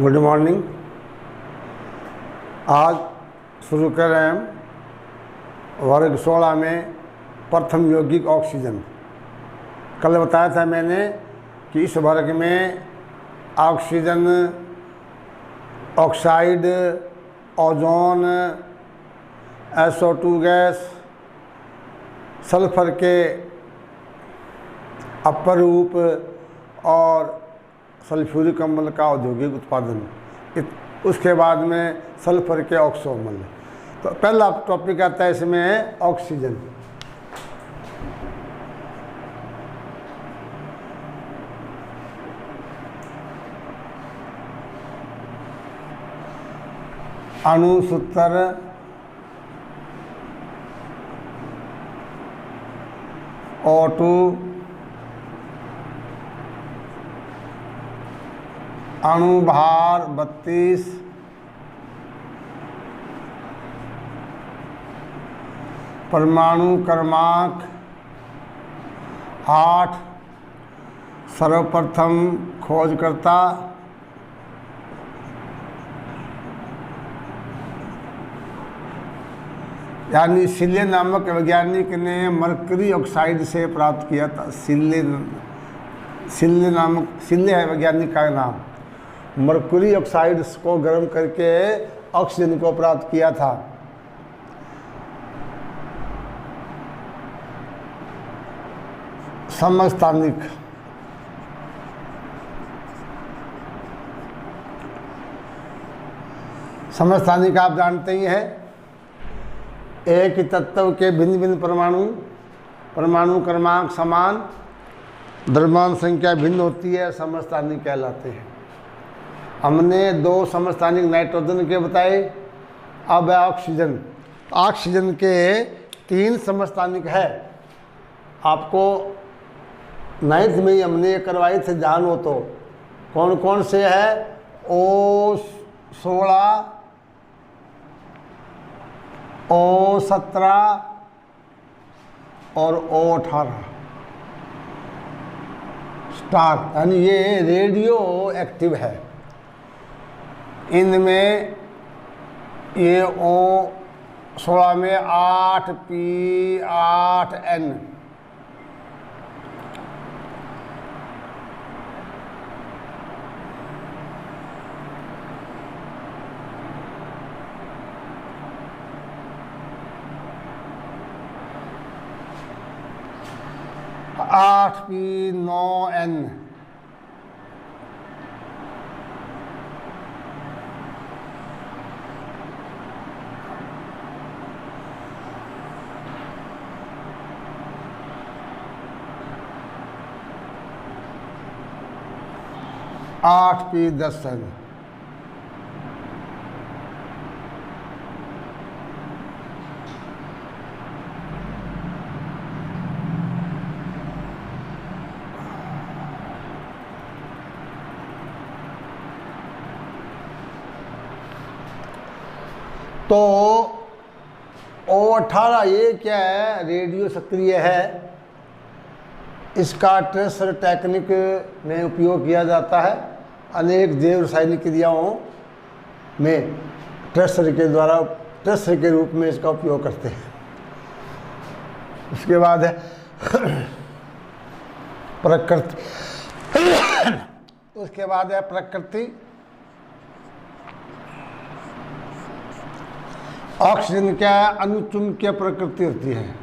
Good morning. आज शुरू कर रहे हैं वर्ग 16 में प्रथम यौगिक ऑक्सीजन। कल बताया था मैंने कि इस वर्ग में oxygen, oxide, ozone, SO2 gas, sulphur के अपरूप और सल्फ्यूरिक अम्ल का औद्योगिक उत्पादन, उसके बाद में सल्फर के ऑक्सो अम्ल। तो पहला टॉपिक आता है इसमें ऑक्सीजन। अणुसूत्र O2 अणुभार 32, परमाणु क्रमांक 8, सर्वप्रथम खोजकर्ता यानी सिल्ले नामक वैज्ञानिक ने मरकरी ऑक्साइड से प्राप्त किया था। सिल्ले है वैज्ञानिक का नाम। मरकरी ऑक्साइड को गर्म करके ऑक्सीजन को प्राप्त किया था। समस्थानिक आप जानते ही हैं, एक ही तत्व के भिन्न भिन्न परमाणु क्रमांक समान, द्रव्यमान संख्या भिन्न होती है, समस्थानिक कहलाते हैं। हमने 2 समस्थानिक नाइट्रोजन के बताए। अब ऑक्सीजन के 3 समस्थानिक है। आपको 9th में ही हमने करवाई थे, जान हो तो। कौन कौन से है? O16, O17 और O18 स्टार, यानी ये रेडियो एक्टिव है। इनमें ये O16 में 8P8N, P9N, P10N। तो O18 ये क्या है? रेडियो सक्रिय है। इसका ट्रेसर टेक्निक में उपयोग किया जाता है। अनेक जैव रासायनिक क्रियाओं में ट्रेसर के रूप में इसका उपयोग करते हैं। उसके बाद है प्रकृति। ऑक्सीजन क्या अनुचुंबकीय प्रकृति होती है।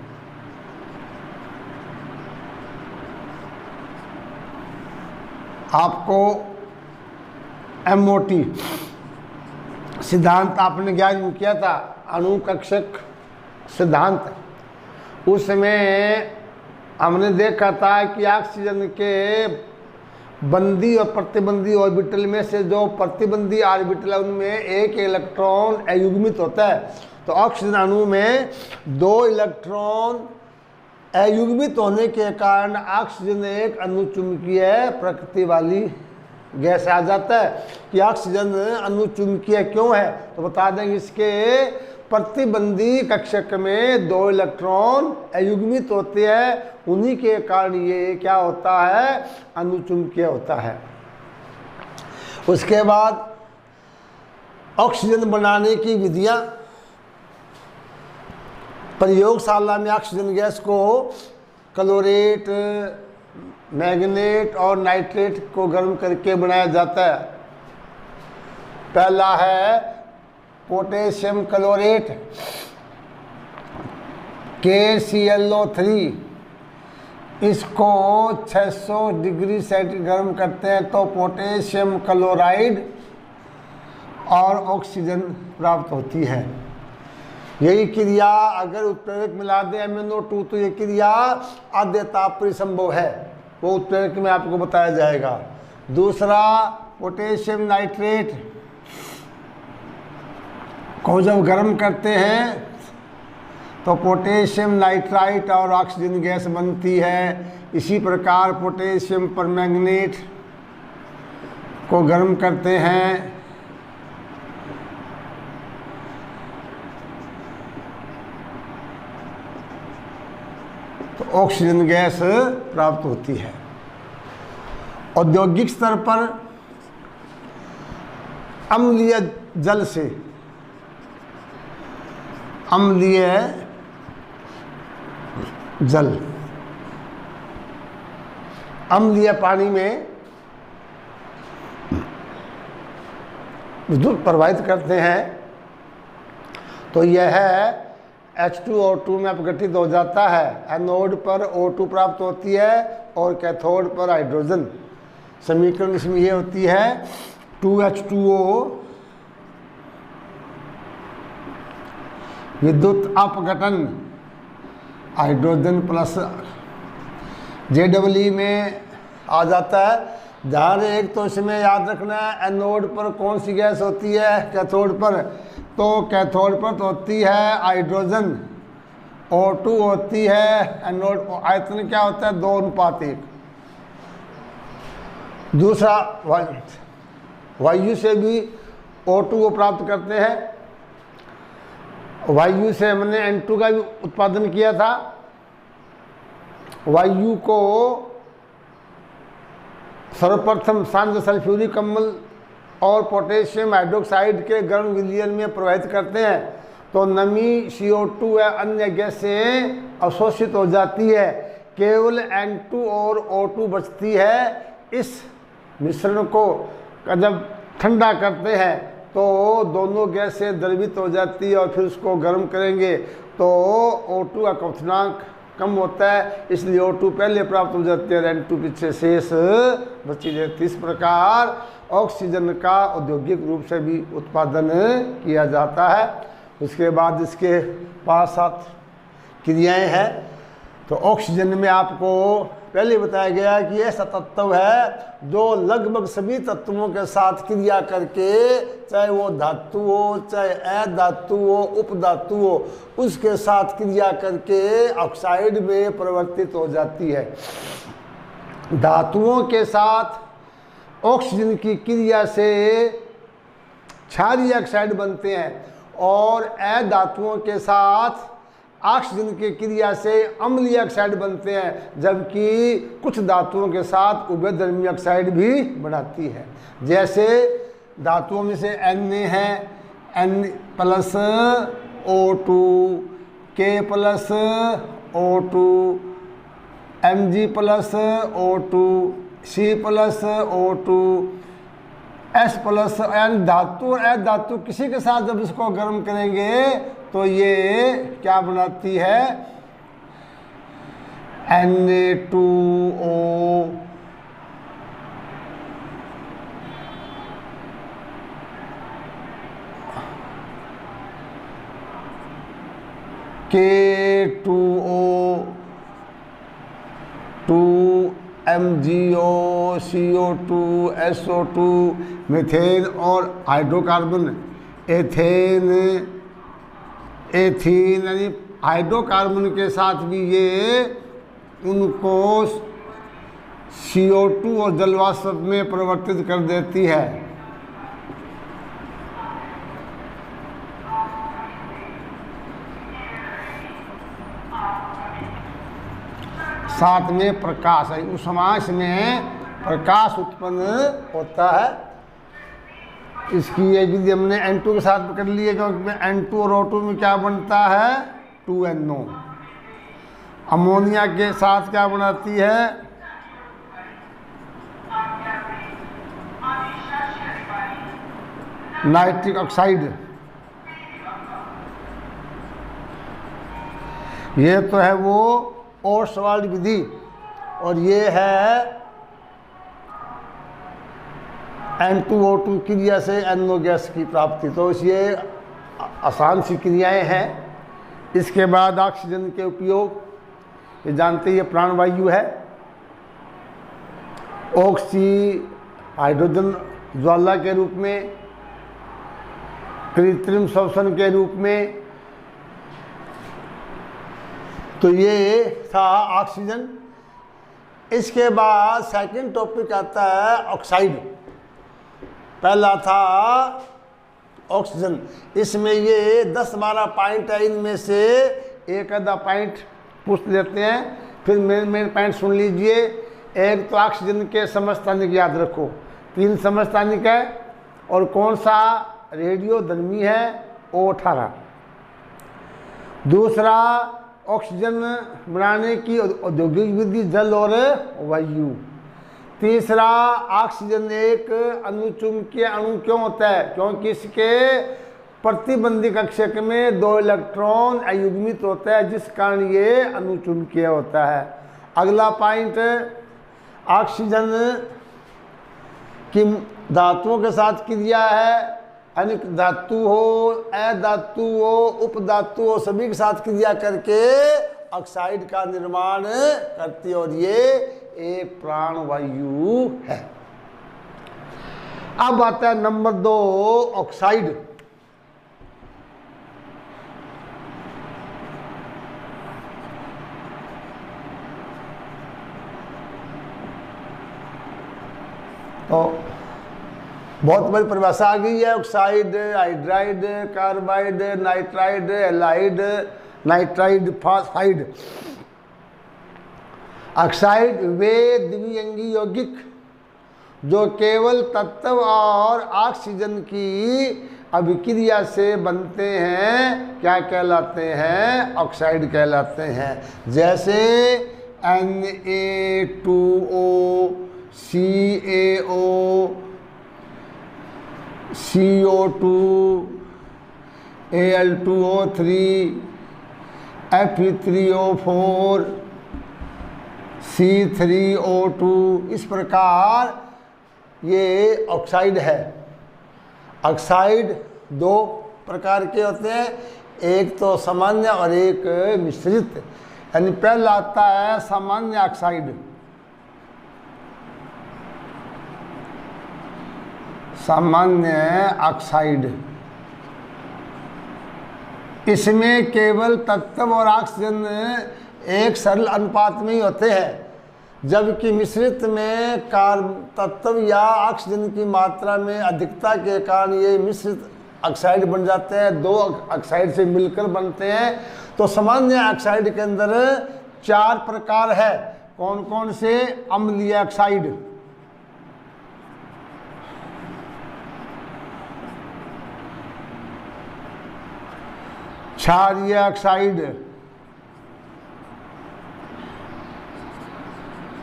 आपको MOT सिद्धांत आपने ज्ञान किया था, अणु कक्षक सिद्धांत। उसमें हमने देखा था कि ऑक्सीजन के बंदी और प्रतिबंधी ऑर्बिटल में से जो प्रतिबंधी ऑर्बिटल है उनमें एक इलेक्ट्रॉन अयुग्मित होता है। तो ऑक्सीजन अणु में 2 इलेक्ट्रॉन अयुग्मित होने के कारण ऑक्सीजन एक अनुचुंबकीय प्रकृति वाली गैस आ जाता है। कि ऑक्सीजन अनुचुंबकीय क्यों है? तो बता देंगे, इसके प्रतिबंधी कक्षक में 2 इलेक्ट्रॉन अयुग्मित होते हैं, उन्हीं के कारण ये क्या होता है? अनुचुंबकीय होता है। उसके बाद ऑक्सीजन बनाने की विधियां। प्रयोगशाला में ऑक्सीजन गैस को क्लोरेट, मैग्नेट और नाइट्रेट को गर्म करके बनाया जाता है। पहला है पोटेशियम क्लोरेट KClO3। इसको 600 डिग्री सेंटीग्रेड गर्म करते हैं तो पोटेशियम क्लोराइड और ऑक्सीजन प्राप्त होती है। यही क्रिया अगर उत्प्रेरक मिला दें MnO2 तो ये क्रिया आधे ताप पर संभव है, वो उत्प्रेरक में आपको बताया जाएगा। दूसरा पोटेशियम नाइट्रेट को जब गर्म करते हैं तो पोटेशियम नाइट्राइट और ऑक्सीजन गैस बनती है। इसी प्रकार पोटेशियम परमैंगनेट को गर्म करते हैं तो ऑक्सीजन गैस प्राप्त होती है। औद्योगिक स्तर पर अम्लीय जल से, अम्लीय जल, अम्लीय पानी में विद्युत प्रवाहित करते हैं तो यह H2O2 में अपघटित हो जाता है। एनोड पर O2 प्राप्त होती है और कैथोड पर हाइड्रोजन। समीकरण इसमें यह होती है 2H2O विद्युत अपघटन हाइड्रोजन प्लस JEE में आ जाता है। ध्यान एक तो इसमें याद रखना है एनोड पर कौन सी गैस होती है, कैथोड पर, तो कैथोड पर तो होती है हाइड्रोजन, O2 होती है एनोड। आयतन क्या होता है 2:1। दूसरा वायु से भी O2 को प्राप्त करते हैं। वायु से हमने N2 का भी उत्पादन किया था। वायु को सर्वप्रथम सांद्र सल्फ्यूरिक अम्ल और पोटेशियम हाइड्रोक्साइड के गर्म विलयन में प्रवाहित करते हैं तो नमी CO2 या अन्य गैस से अवशोषित हो जाती है। केवल N2 और O2 बचती है। इस मिश्रण को जब ठंडा करते हैं तो दोनों गैस से द्रवित हो जाती है और फिर उसको गर्म करेंगे तो O2 का क्वथनांक कम होता है, इसलिए O2 पहले प्राप्त हो जाती है और N2 पीछे शेष बची रहती। इस प्रकार ऑक्सीजन का औद्योगिक रूप से भी उत्पादन किया जाता है। उसके बाद इसके 5-7 क्रियाएं हैं। तो ऑक्सीजन में आपको पहले बताया गया कि ऐसा तत्व है जो लगभग सभी तत्वों के साथ क्रिया करके, चाहे वो धातु हो चाहे अधातु हो उपधातु हो, उसके साथ क्रिया करके ऑक्साइड में परिवर्तित हो जाती है। धातुओं के साथ ऑक्सीजन की क्रिया से क्षारीय ऑक्साइड बनते हैं और अधातुओं के साथ ऑक्सीजन की क्रिया से अम्लीय ऑक्साइड बनते हैं, जबकि कुछ धातुओं के साथ उभयधर्मी ऑक्साइड भी बनाती है। जैसे धातुओं में से Na है N+O2, K+O2, Mg+O2, C+O2, S+ यानी धातु और अधातु किसी के साथ जब इसको गर्म करेंगे तो ये क्या बनाती है Na2O, K2O, 2MgO, CO2, SO2, methane और हाइड्रोकार्बन एथेन, एथीन यानी हाइड्रोकार्बन के साथ भी ये उनको CO2 और जलवाष्प में परिवर्तित कर देती है। साथ में प्रकाश है, उस समास में प्रकाश उत्पन्न होता है। इसकी ये विधि हमने N2 के साथ कर ली है, क्योंकि N2 और O2 में क्या बनता है 2NO। अमोनिया के साथ क्या बनाती है नाइट्रिक ऑक्साइड। ये तो है वो ओस्वाल्ड विधि, और ये है N2O2 क्रिया से NO गैस की प्राप्ति। तो ये आसान सी क्रियाएं हैं। इसके बाद ऑक्सीजन के उपयोग, ये जानते ही ये प्राणवायु है। ऑक्सी हाइड्रोजन ज्वाला के रूप में, कृत्रिम श्वसन के रूप में। तो ये था ऑक्सीजन। इसके बाद सेकंड टॉपिक आता है ऑक्साइड। पहला था ऑक्सीजन, इसमें ये 10-12 पॉइंट है, इनमें से एक आधा पॉइंट पूछ लेते हैं, फिर मेन पॉइंट सुन लीजिए। एक तो ऑक्सीजन के समस्थानिक याद रखो, 3 समस्थानिक है, और कौन सा रेडियोधर्मी है O18। दूसरा ऑक्सीजन बनाने की औद्योगिक विधि जल और वायु। तीसरा ऑक्सीजन एक अनुचुंबकीय अणु क्यों होता है, क्योंकि इसके प्रतिबंधी कक्षक में 2 इलेक्ट्रॉन अयुग्मित होता है, जिस कारण ये अनुचुंबकीय होता है। अगला पॉइंट, ऑक्सीजन की धातुओं के साथ क्रिया है, अनिक धातु हो, अधातु हो, उपधातु हो, सभी के साथ क्रिया करके ऑक्साइड का निर्माण करती है, और ये एक प्राणवायु है। अब आता है नंबर 2 ऑक्साइड। तो बहुत बड़ी परिभाषा आ गई है। Oxide, hydride, carbide, nitride, halide, nitride, phosphide. Oxide वे द्विअंगी यौगिक जो केवल तत्व और ऑक्सीजन की अभिक्रिया से बनते हैं, क्या कहलाते हैं, ऑक्साइड कहलाते हैं। जैसे Na2O, CaO, CO2, Al2O3, Fe3O4, C3O2, इस प्रकार ये ऑक्साइड है। ऑक्साइड 2 प्रकार के होते हैं, एक तो सामान्य और एक मिश्रित। यानी पहला आता है सामान्य ऑक्साइड। सामान्य ऑक्साइड, इसमें केवल तत्व और ऑक्सीजन एक सरल अनुपात में ही होते हैं, जबकि मिश्रित में तत्व या ऑक्सीजन की मात्रा में अधिकता के कारण ये मिश्रित ऑक्साइड बन जाते हैं, 2 ऑक्साइड से मिलकर बनते हैं। तो सामान्य ऑक्साइड के अंदर 4 प्रकार है। कौन कौन से? अम्लीय ऑक्साइड, क्षारीय ऑक्साइड,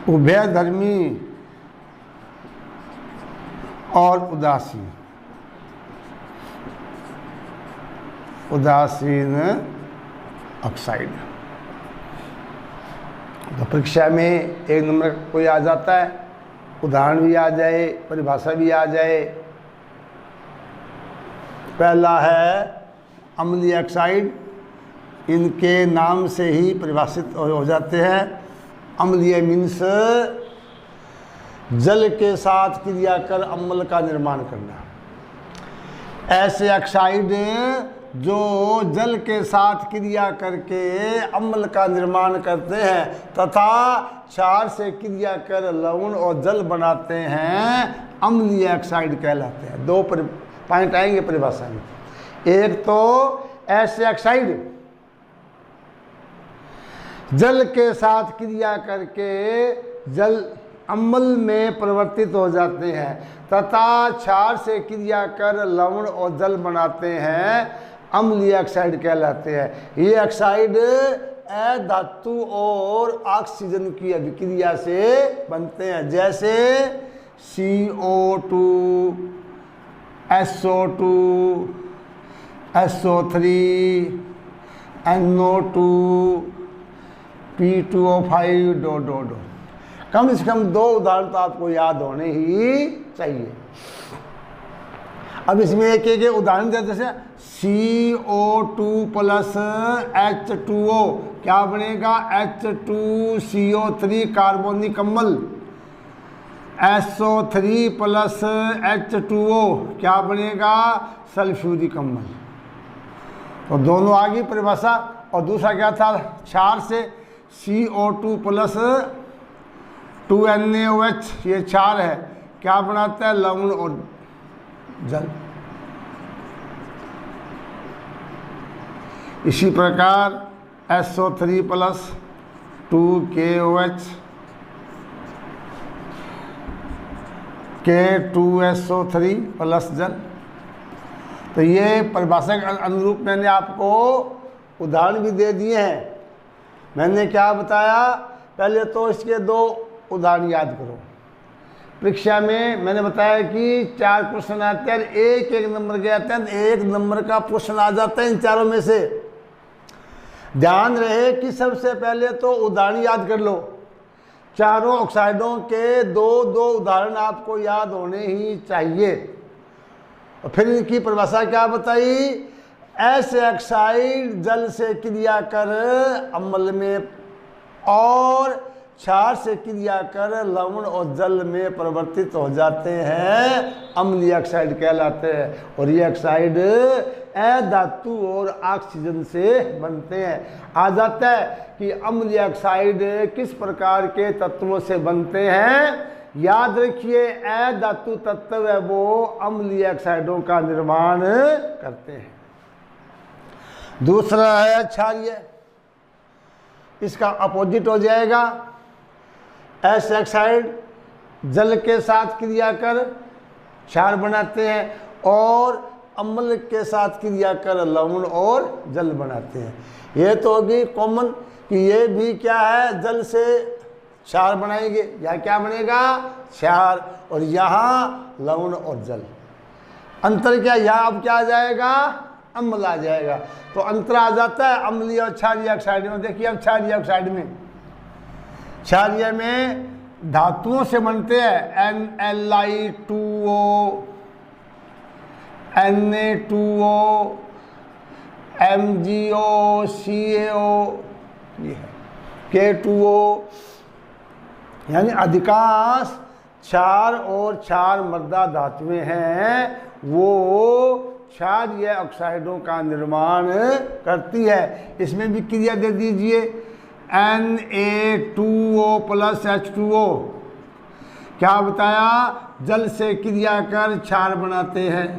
उभयधर्मी और उदासीन। उदासीन ऑक्साइड। तो परीक्षा में 1 नंबर कोई आ जाता है, उदाहरण भी आ जाए, परिभाषा भी आ जाए। पहला है अम्लीय ऑक्साइड, इनके नाम से ही परिभाषित हो जाते हैं। अम्लीय मीन्स जल के साथ क्रिया कर अम्ल का निर्माण करना। ऐसे ऑक्साइड जो जल के साथ क्रिया करके अम्ल का निर्माण करते हैं तथा क्षार से क्रिया कर लवण और जल बनाते हैं, अम्लीय ऑक्साइड कहलाते हैं। 2 पॉइंट आएंगे परिभाषा में। एक तो ऐसे ऑक्साइड जल के साथ क्रिया करके जल अम्ल में परिवर्तित हो जाते हैं तथा क्षार से क्रिया कर लवण और जल बनाते हैं, अम्लीय ऑक्साइड कहलाते हैं। ये ऑक्साइड अधातु और ऑक्सीजन की अभिक्रिया से बनते हैं, जैसे CO2, SO2, SO3, NO2, P2O5 ... कम से कम 2 उदाहरण तो आपको याद होने ही चाहिए। अब इसमें एक एक उदाहरण देते हैं। CO2 प्लस H2O क्या बनेगा? H2CO3 कार्बोनिक अम्ल। SO3 प्लस H2O क्या बनेगा? सल्फ्यूरिक अम्ल। तो दोनों आ गई परिभाषा। और दूसरा क्या था? क्षार से CO2 प्लस 2NaOH, ये क्षार है, क्या बनाता है? लवण और जल। इसी प्रकार SO3 plus 2KOH, K2SO3 plus जल। तो ये परिभाषा के अनुरूप मैंने आपको उदाहरण भी दे दिए हैं। मैंने क्या बताया? पहले तो इसके 2 उदाहरण याद करो। परीक्षा में मैंने बताया कि 4 प्रश्न आते हैं, एक नंबर के आते हैं, 1 नंबर का प्रश्न आ जाता है इन चारों में से। ध्यान रहे कि सबसे पहले तो उदाहरण याद कर लो। चारों ऑक्साइडों के 2-2 उदाहरण आपको याद होने ही चाहिए। और फिर इनकी परिभाषा क्या बताई? ऐसे ऑक्साइड जल से क्रिया कर अम्ल में और क्षार से क्रिया कर लवण और जल में परिवर्तित हो जाते हैं, अम्लीय ऑक्साइड कहलाते हैं। और ये ऑक्साइड अधातु और ऑक्सीजन से बनते हैं। आ जाता है कि अम्लीय ऑक्साइड किस प्रकार के तत्वों से बनते हैं। याद रखिए, अधातु तत्व है वो अम्लीय ऑक्साइडों का निर्माण करते हैं। दूसरा है क्षारीय, इसका अपोजिट हो जाएगा। ऐसे ऑक्साइड जल के साथ क्रिया कर क्षार बनाते हैं और अम्ल के साथ क्रिया कर लवण और जल बनाते हैं। ये तो होगी कॉमन कि ये भी क्या है? जल से क्षार बनाएंगे। यहाँ क्या बनेगा? क्षार। और यहाँ लवण और जल। अंतर क्या? यहाँ अब क्या आ जाएगा? अम्ल आ जाएगा। तो अंतर आ जाता है अम्लीय और क्षारीय ऑक्साइड में। देखिए अब क्षारीय ऑक्साइड में, क्षारीय में धातुओं से बनते हैं। NLi2O, Na2O, MgO, CaO, ये है K2O। यानी अधिकांश क्षार और क्षार मृदा धातुएं हैं, वो क्षारीय ऑक्साइडों का निर्माण करती है। इसमें भी क्रिया दे दीजिए। Na2O प्लस H2O क्या बताया? जल से क्रिया कर क्षार बनाते हैं।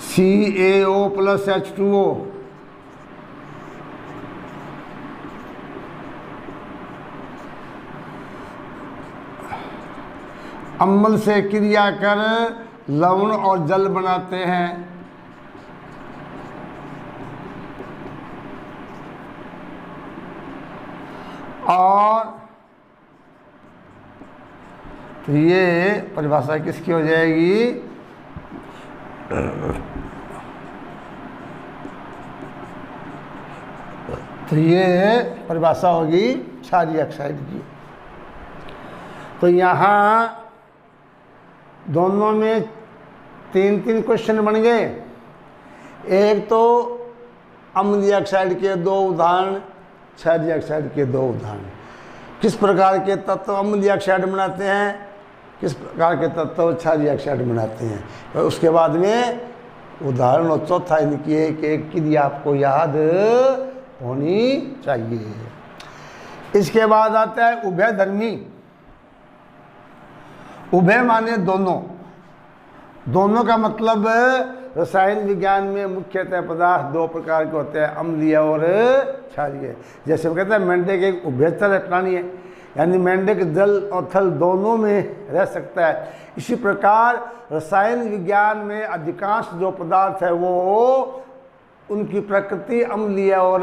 CaO प्लस H2O अम्ल से क्रिया कर लवण और जल बनाते हैं। और तो ये परिभाषा किसकी हो जाएगी? तो ये परिभाषा होगी क्षारीय ऑक्साइड की। तो यहाँ दोनों में 3-3 क्वेश्चन बन गए। एक तो अम्लीय ऑक्साइड के 2 उदाहरण, क्षारीय ऑक्साइड के 2 उदाहरण। किस प्रकार के तत्व अम्लीय ऑक्साइड बनाते हैं, किस प्रकार के तत्व क्षारीय ऑक्साइड बनाते हैं। तो उसके बाद में उदाहरण और चौथा इनकी एक क्रिया आपको याद होनी चाहिए। इसके बाद आता है उभयधर्मी। उभय माने दोनों। दोनों का मतलब रसायन विज्ञान में मुख्यतः पदार्थ 2 प्रकार के होते हैं, अम्लीय और क्षारीय। जैसे वो कहते हैं मेंढक एक उभयचर प्राणी है, यानी मेंढक जल और थल दोनों में रह सकता है। इसी प्रकार रसायन विज्ञान में अधिकांश जो पदार्थ है वो उनकी प्रकृति अम्लीय और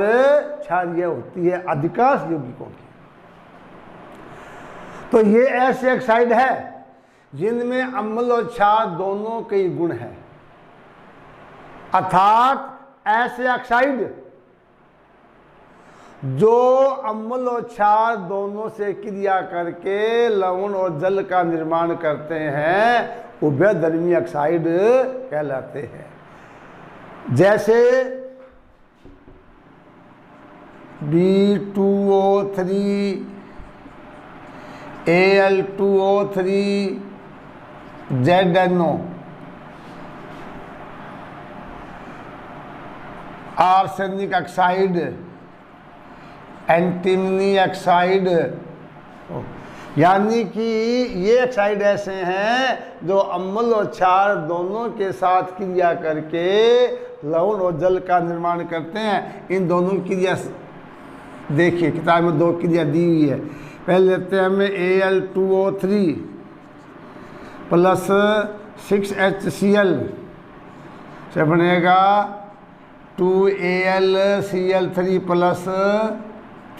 क्षारीय होती है, अधिकांश यौगिकों की। तो ये ऐसे ऑक्साइड है जिनमें अम्ल और क्षार दोनों के ही गुण हैं, अर्थात ऐसे ऑक्साइड जो अम्ल और क्षार दोनों से क्रिया करके लवण और जल का निर्माण करते हैं, उभयधर्मी ऑक्साइड कहलाते हैं। जैसे B2O3, Al2O3, ZNO, arsenic oxide, antimony oxide, यानी कि ये ऑक्साइड ऐसे हैं जो अम्ल और क्षार दोनों के साथ क्रिया करके लवण और जल का निर्माण करते हैं। इन दोनों की क्रिया देखिए, किताब में दो क्रिया दी हुई है। पहले लेते हैं हमें Al2O3 प्लस 6HCl से बनेगा 2AlCl3 प्लस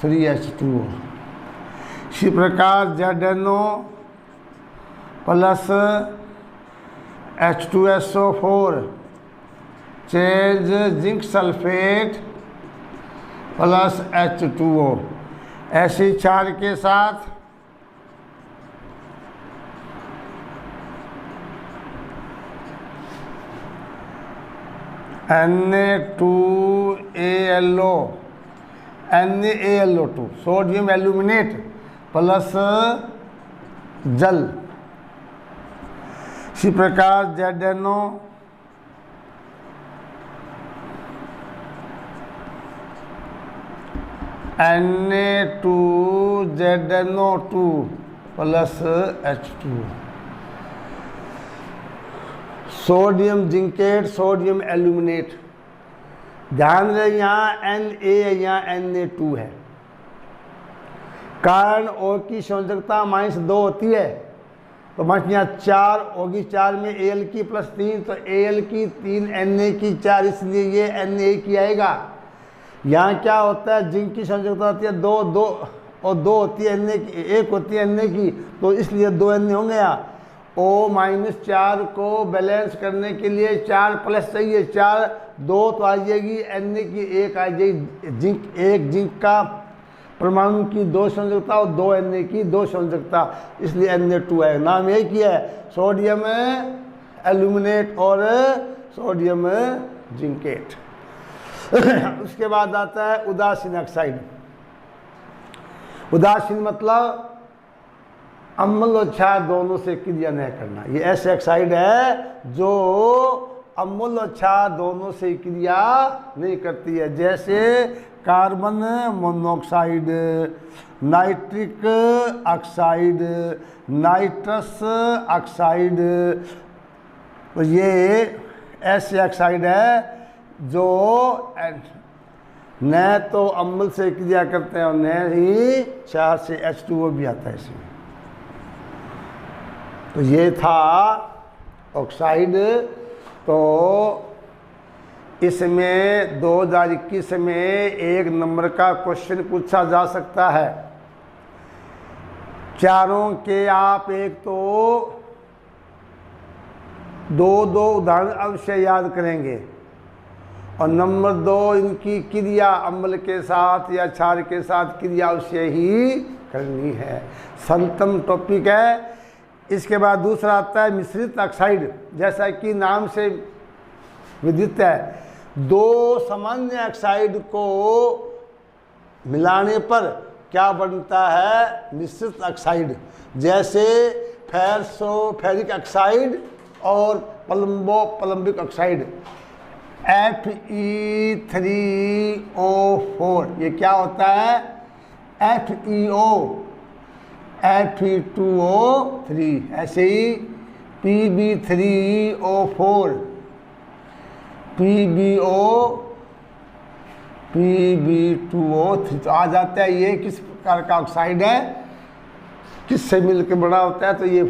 3H2O। इसी प्रकार ZNO plus H2SO4 change zinc sulphate plus H2O, ऐसी क्षार के साथ NaAlO2 सोडियम एल्यूमिनेट प्लस जल। इसी प्रकार ZNO Na2ZNO2 plus H2O, sodium zincate, sodium aluminate. ध्यान रहे यहाँ Na यहाँ Na2 है, कारण O की संयोजकता -2 होती है, तो बस यहाँ 4 होगी, 4 में Al की प्लस 3, तो Al की 3 Na की 4, इसलिए ये Na की आएगा। यहाँ क्या होता है, जिंक की संयोजकता होती है 2 और 2 होती है Na की, 1 होती है Na की, तो इसलिए 2 Na होंगे यहाँ। O-4 को बैलेंस करने के लिए 4 प्लस चाहिए, 4 2 तो आ जाएगी, Na की 1 आ जाएगी। जिंक का परमाणु की 2 संयोजकता और 2 Na की 2 संयोजकता, इसलिए Na2 है। नाम एक ही है, सोडियम एल्यूमिनेट और सोडियम जिंकेट। उसके बाद आता है उदासीन ऑक्साइड। उदासीन मतलब अम्ल और क्षार दोनों से क्रिया नहीं करना। ये ऐसे ऑक्साइड है जो अम्ल और क्षार दोनों से क्रिया नहीं करती है, जैसे carbon monoxide, nitric oxide, nitrous oxide. तो ये ऐसे ऑक्साइड है जो न तो अम्ल से क्रिया करते हैं और न ही क्षार से, H2O भी आता है इसमें। तो ये था ऑक्साइड। तो इसमें 2021 में 1 नंबर का क्वेश्चन पूछा जा सकता है। चारों के आप एक तो 2 उदाहरण अवश्य याद करेंगे, और नंबर 2 इनकी क्रिया अम्ल के साथ या क्षार के साथ क्रिया अवश्य ही करनी है। संतम टॉपिक है। इसके बाद दूसरा आता है मिश्रित ऑक्साइड। जैसा कि नाम से विदित है, 2 सामान्य ऑक्साइड को मिलाने पर क्या बनता है, मिश्रित ऑक्साइड। जैसे फेरिक ऑक्साइड और प्लम्बिक ऑक्साइड, Fe3O4। ये क्या होता है, FeO, Fe2O3। ऐसे ही Pb3O4, Pb2O3। तो आ जाता है ये किस प्रकार का ऑक्साइड है, किससे मिलकर बड़ा होता है, तो ये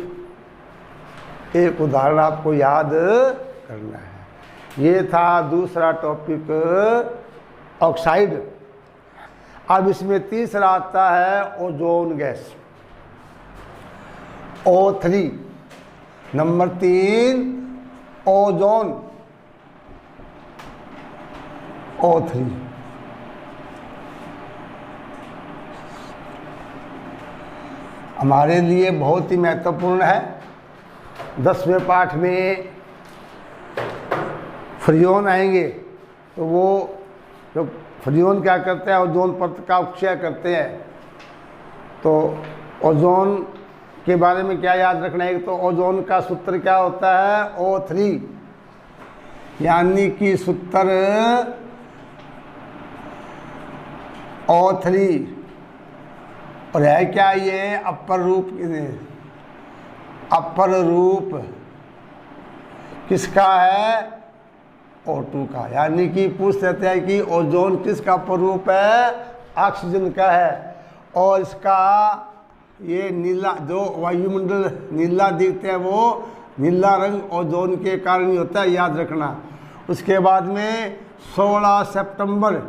एक उदाहरण आपको याद करना है। ये था दूसरा टॉपिक ऑक्साइड। अब इसमें तीसरा आता है ozone gas, O3। Number 3 ozone, O3। हमारे लिए बहुत ही महत्वपूर्ण है। 10वें पाठ में फ्रियोन आएंगे, तो वो जो फ्रियोन क्या करते हैं, ओजोन परत का उपक्षय करते हैं। तो ओजोन के बारे में क्या याद रखना है, तो ओजोन का सूत्र क्या होता है, O3, यानी कि सूत्र O3। और है क्या ये, अपर रूप किसका है, O2 का। यानी कि पूछ लेते हैं कि ओजोन किसका अपर रूप है, ऑक्सीजन का है। और इसका ये नीला, जो वायुमंडल नीला दिखते हैं, वो नीला रंग ओजोन के कारण ही होता है, याद रखना। उसके बाद में 16 सितंबर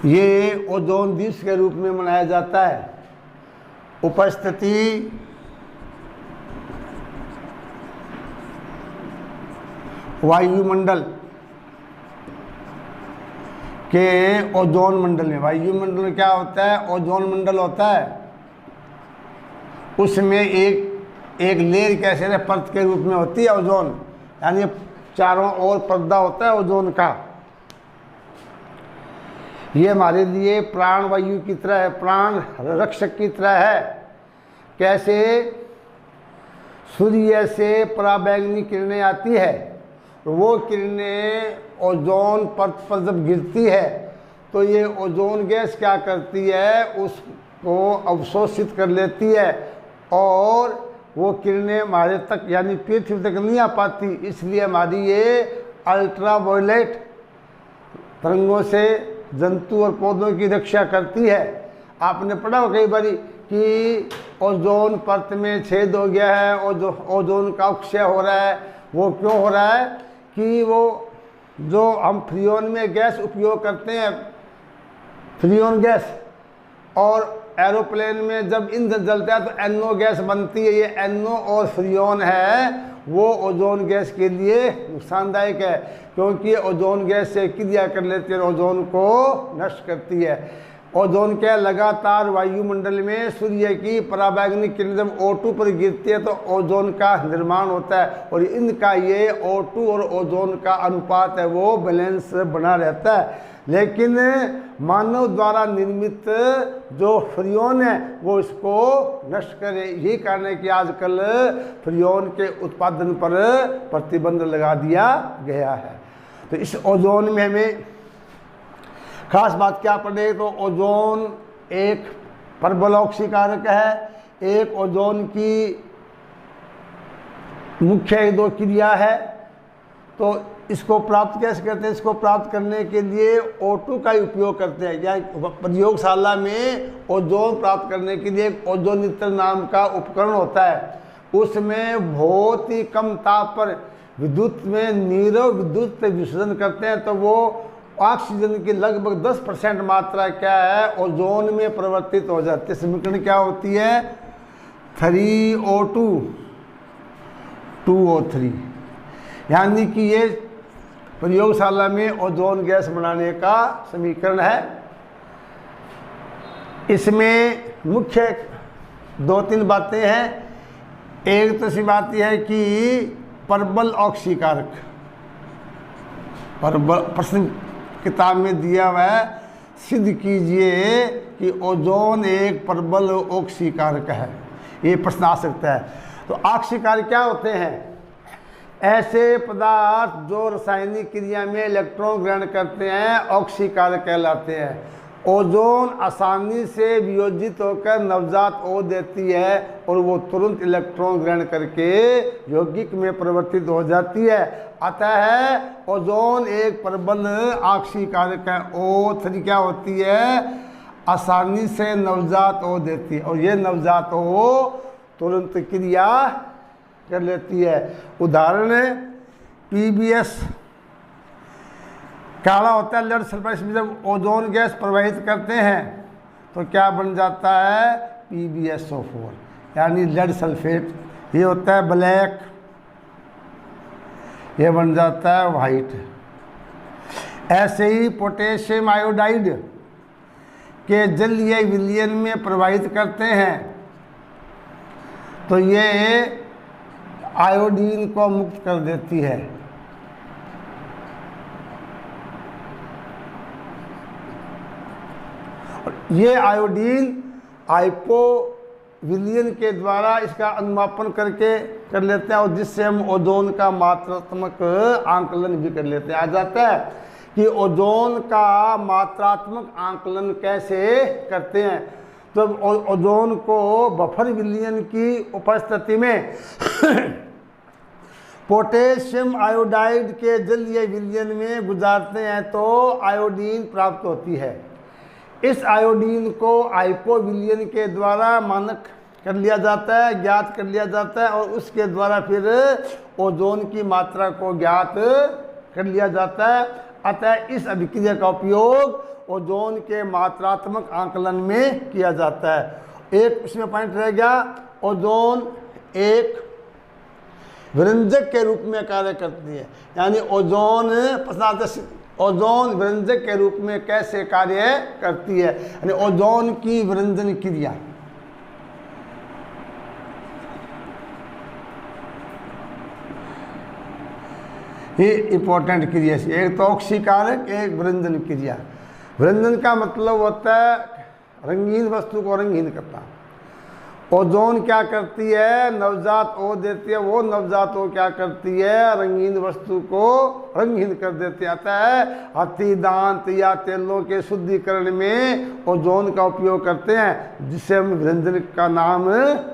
ये ओजोन दिवस के रूप में मनाया जाता है। उपस्थिति वायुमंडल के ओजोन मंडल में, वायुमंडल में क्या होता है, ओजोन मंडल होता है। उसमें एक लेयर कैसे है, परत के रूप में होती है ओजोन, यानी चारों ओर पर्दा होता है ओजोन का। ये हमारे लिए प्राण वायु की तरह है, प्राण रक्षक की तरह है। कैसे, सूर्य से पराबैंगनी किरणें आती है, वो किरणें ओजोन परत पर जब गिरती है, तो ये ओजोन गैस क्या करती है, उसको अवशोषित कर लेती है, और वो किरणें हमारे तक यानी पृथ्वी तक नहीं आ पाती। इसलिए हमारी ये अल्ट्रावायलेट तरंगों से जंतु और पौधों की रक्षा करती है। आपने पढ़ा हो कई बारी कि ओजोन परत में छेद हो गया है, ओजोन का उपक्षय हो रहा है। वो क्यों हो रहा है कि वो जो हम फ्रियोन में गैस उपयोग करते हैं, फ्रियोन गैस, और एरोप्लेन में जब ईंधन जलता है तो NO गैस बनती है। ये NO और फ्रियोन है, वो ओजोन गैस के लिए नुकसानदायक है, क्योंकि ओजोन गैस से क्रिया कर लेती है और ओजोन को नष्ट करती है। ओजोन के लगातार वायुमंडल में सूर्य की पराबैंगनी किरण जब O2 पर गिरती है तो ओजोन का निर्माण होता है, और इनका ये O2 और ओजोन का अनुपात है वो बैलेंस बना रहता है। लेकिन मानव द्वारा निर्मित जो फ्रियोन है वो इसको नष्ट करे। यही कारण है कि आजकल फ्रियोन के उत्पादन पर प्रतिबंध लगा दिया गया है। तो इस ओजोन में हमें खास बात क्या पड़े, तो ओजोन एक प्रबल ऑक्सीकारक है, एक ओजोन की मुख्य 2 क्रिया है। तो इसको प्राप्त कैसे करते हैं, इसको प्राप्त करने के लिए O2 का ही उपयोग करते हैं। या प्रयोगशाला में ओजोन प्राप्त करने के लिए ओजोनित्र नाम का उपकरण होता है। उसमें बहुत ही कम ताप पर विद्युत में नीरव विद्युत विसर्जन करते हैं, तो वो ऑक्सीजन की लगभग 10% मात्रा क्या है, ओजोन में परिवर्तित हो जाती है। समीकरण क्या होती है, 3O2 2O3, यानी कि ये प्रयोगशाला में ओजोन गैस बनाने का समीकरण है। इसमें मुख्य 2-3 बातें हैं। एक तो सी बात यह है कि प्रबल ऑक्सीकारक, प्रबल प्रश्न किताब में दिया हुआ है, सिद्ध कीजिए कि ओजोन एक प्रबल ऑक्सीकारक है। ये प्रश्न आ सकता है। तो ऑक्सीकारक क्या होते हैं, ऐसे पदार्थ जो रासायनिक क्रिया में इलेक्ट्रॉन ग्रहण करते हैं ऑक्सीकारक कहलाते हैं। ओजोन आसानी से वियोजित होकर नवजात O देती है और वो तुरंत इलेक्ट्रॉन ग्रहण करके यौगिक में परिवर्तित हो जाती है। अतः ओजोन एक प्रबल ऑक्सीकारक है। O3 क्या होती है, आसानी से नवजात हो देती है और ये नवजात हो तुरंत क्रिया कर लेती है। उदाहरण है PBS काला होता है लेड सल्फाइड, इसमें जब ओजोन गैस प्रवाहित करते हैं तो क्या बन जाता है PbSO4 यानी लेड सल्फेट। ये होता है ब्लैक, ये बन जाता है वाइट। ऐसे ही पोटेशियम आयोडाइड के जलीय विलयन में प्रवाहित करते हैं तो ये आयोडीन को मुक्त कर देती है। ये आयोडीन हाइपो विलयन के द्वारा इसका अनुमापन करके कर लेते हैं और जिससे हम ओजोन का मात्रात्मक आंकलन भी कर लेते हैं। आ जाता है कि ओजोन का मात्रात्मक आंकलन कैसे करते हैं। तो ओजोन को बफर विलयन की उपस्थिति में पोटेशियम आयोडाइड के जलीय विलयन में गुजारते हैं तो आयोडीन प्राप्त होती है। इस आयोडीन को हाइपो विलयन के द्वारा मानक कर लिया जाता है, ज्ञात कर लिया जाता है और उसके द्वारा फिर ओजोन की मात्रा को ज्ञात कर लिया जाता है। अतः इस अभिक्रिया का उपयोग ओजोन के मात्रात्मक आंकलन में किया जाता है। एक इसमें पॉइंट रह गया, ओजोन एक व्यंजक के रूप में कार्य करती है, यानी ओजोन ओजोन व्यंजक के रूप में कैसे कार्य करती है, यानी ओजोन की व्यंजन क्रिया। ये इंपॉर्टेंट क्रिया, एक तो ऑक्सीकारक, एक व्यंजन क्रिया। व्यंजन का मतलब होता है रंगीन वस्तु को रंगीन करना। ओजोन क्या करती है, नवजात ओ देती है, वो नवजात ओ क्या करती है, रंगीन वस्तु को रंगीन कर देती है। अतः हाथी दांत या तेलों के शुद्धिकरण में ओजोन का उपयोग करते हैं, जिससे हम व्यंजन का नाम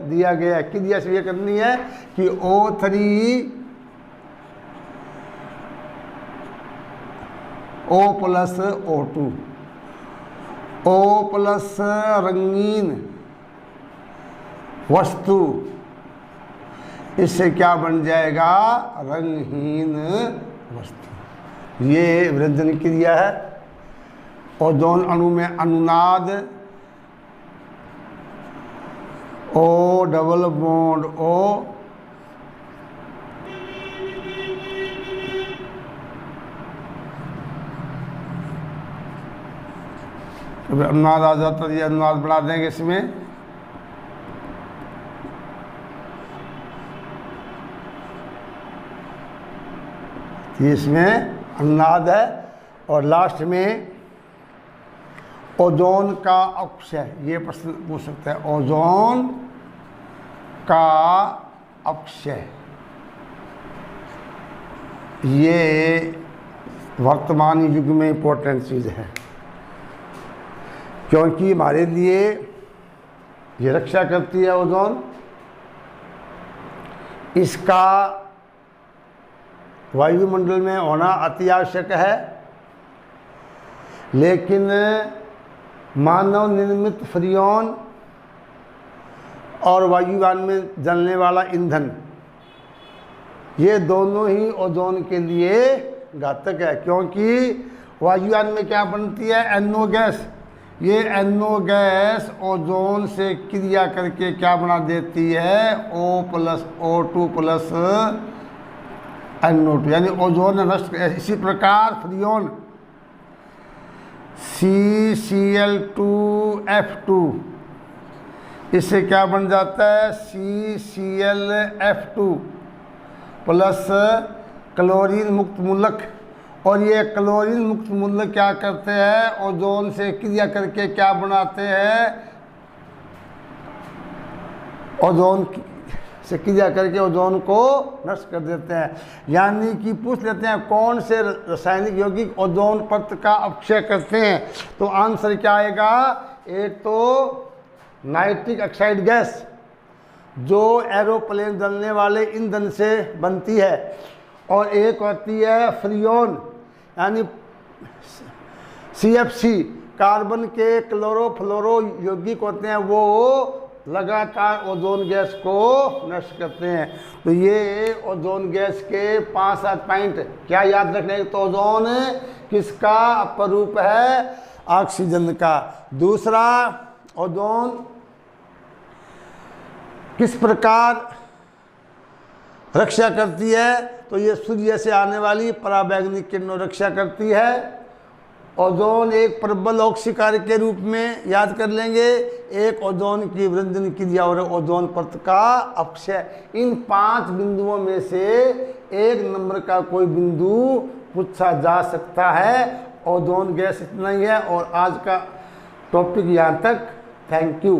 दिया गया है। क्रिया से ये करनी है कि O3 O+ O2 O+ रंगीन वस्तु, इससे क्या बन जाएगा, रंगहीन वस्तु। ये व्यंजन क्रिया है। ओजोन अणु में अनुनाद O डबल बॉन्ड O, अनुनाद आ जाता है, ये अनुनाद बढ़ा देंगे इसमें। इसमें अनुनाद है और लास्ट में ओजोन का अपक्षय। ये प्रश्न पूछ सकते हैं, ओजोन का अपक्षय। ये वर्तमान युग में इम्पोर्टेंट चीज़ है, क्योंकि हमारे लिए ये रक्षा करती है ओजोन। इसका वायुमंडल में होना अति आवश्यक है, लेकिन मानव निर्मित फ्रियोन और वायुयान में जलने वाला ईंधन, ये दोनों ही ओजोन के लिए घातक है। क्योंकि वायुयान में क्या बनती है, NO गैस। ये NO गैस ओजोन से क्रिया करके क्या बना देती है, O+ O2+ NO2, यानी ओजोन नष्ट। इसी प्रकार फ्रियोन CCl2F2, इससे क्या बन जाता है, CClF2 प्लस क्लोरीन मुक्त मूलक। और ये क्लोरीन मुक्त मूलक क्या करते हैं, ओजोन से क्रिया करके क्या बनाते हैं, ओजोन से क्रिया करके ओजोन को नष्ट कर देते हैं। यानी कि पूछ लेते हैं कौन से रासायनिक यौगिक ओजोन परत का अपक्षय करते हैं, तो आंसर क्या आएगा, एक तो नाइट्रिक ऑक्साइड गैस जो एरोप्लेन जलने वाले ईंधन से बनती है, और एक होती है फ्रियोन यानी CFC कार्बन के क्लोरोफ्लोरो यौगिक होते हैं वो लगातार ओजोन गैस को नष्ट करते हैं। तो ये ओजोन गैस के 5-7 पॉइंट क्या याद रखने, तो ओजोन किसका अपरूप है, ऑक्सीजन का। दूसरा, ओजोन किस प्रकार रक्षा करती है, तो ये सूर्य से आने वाली पराबैंगनी किरणों रक्षा करती है। ओजोन एक प्रबल ऑक्सीकार के रूप में याद कर लेंगे। एक ओजोन की वृद्धि क्रिया और ओजोन परत का अपक्षय। इन 5 बिंदुओं में से 1 नंबर का कोई बिंदु पूछा जा सकता है। ओजोन गैस इतना ही है। और आज का टॉपिक यहाँ तक। Thank you.